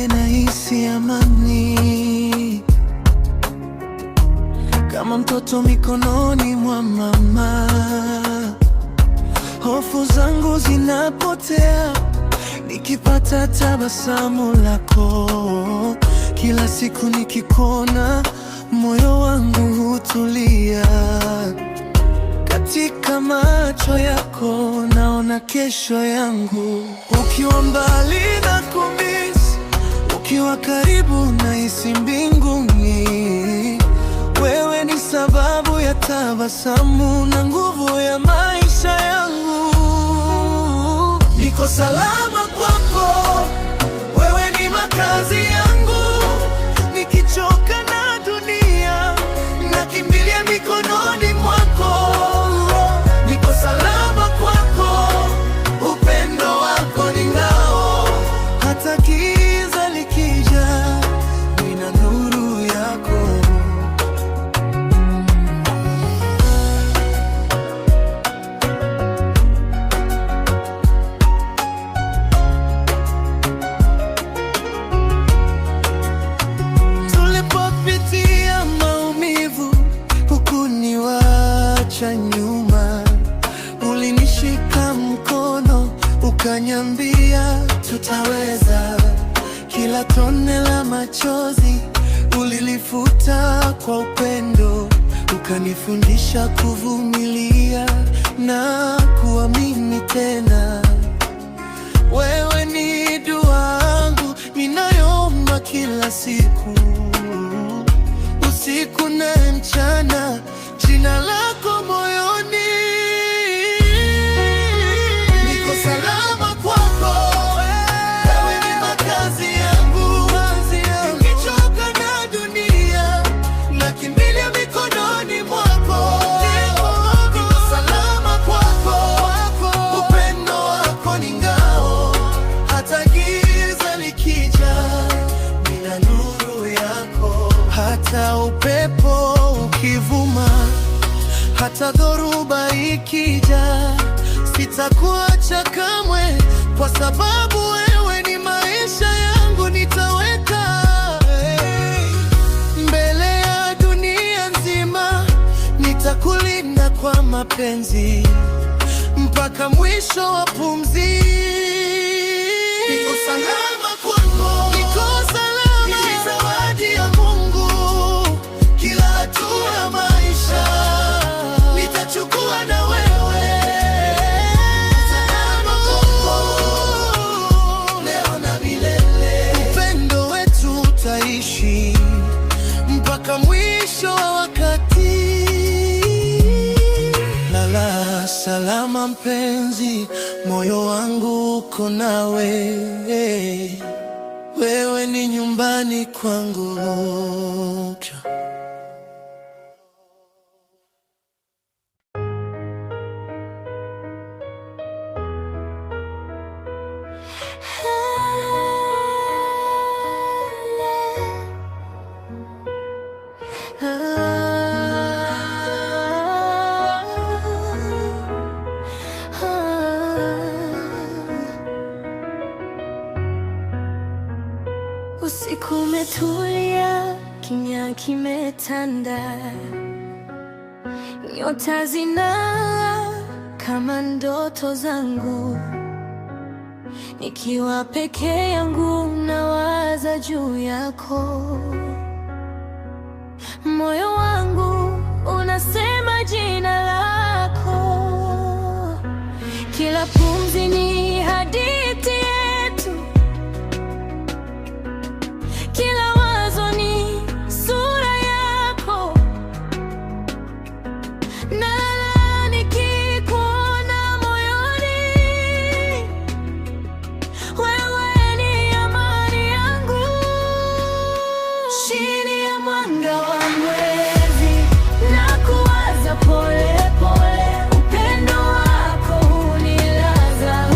nahisi amani, kama mtoto mikononi mwa mama. Hofu zangu zinapotea nikipata tabasamu lako. Kila siku nikikuona, moyo wangu hutulia. Katika macho yako naona kesho yangu. Ukiwa mbali na kumiss, ukiwa karibu nahisi mbinguni. Wewe ni sababu ya tabasamu na nguvu ya maisha yangu. Niko salama kwako, wewe ni makazi yangu. Nikichoka na dunia, nakimbilia mikononi mwako. Niko salama kwako, upendo wako ni ngao. Hata giza likija, nina nuru yako. Tulipopitia maumivu, hukuniacha nyuma. Ulinishika mkono, ukaniambia tutaweza. Kila tone la machozi ulilifuta kwa upendo. Ukanifundisha kuvumilia na kuamini tena. Wewe ni dua yangu ninayoomba kila siku, usiku na mchana, jina lako moyoni. Niko salama kwako, wewe ni makazi yangu. Nikichoka na dunia, nakimbilia mikononi mwako. Niko salama kwako, upendo wako ni ngao. Hata giza likija, nina nuru yako. Hata upepo ukivuma, hata dhoruba ikija, sitakuacha kamwe, kwa sababu wewe ni maisha yangu. Nitaweka mbele ya dunia nzima, nitakulinda kwa mapenzi mpaka mwisho wa pumzi. Niko salama kwako, niko salama. Ni zawadi ya Mungu. Kila hatua ya maisha nitachukua na wewe. Salama kwako, leo na milele. Upendo wetu utaishi mpaka mwisho wa wakati. Lala salama mpenzi, moyo wangu uko nawe. Wewe ni nyumbani kwangu. Usiku umetulia, kimya kimetanda, nyota zinang'aa kama ndoto zangu. Nikiwa peke yangu nawaza juu yako, moyo wangu unasema jina lako. Kila pumzi ni hadithi yetu, kila wazo ni sura yako. Nalala nikikuona moyoni, wewe ni amani yangu. Chini ya mwanga wa mwezi nakuwaza pole pole, upendo wako unilaza,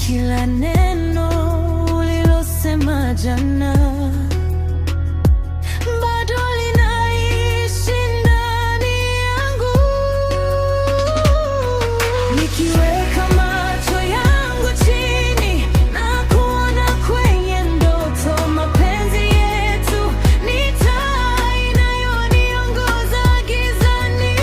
kila neno ulilosema jana bado linaishi ndani yangu. Nikiweka macho yangu chini na kuona kwenye ndoto, mapenzi yetu ni taa inayoniongoza gizani.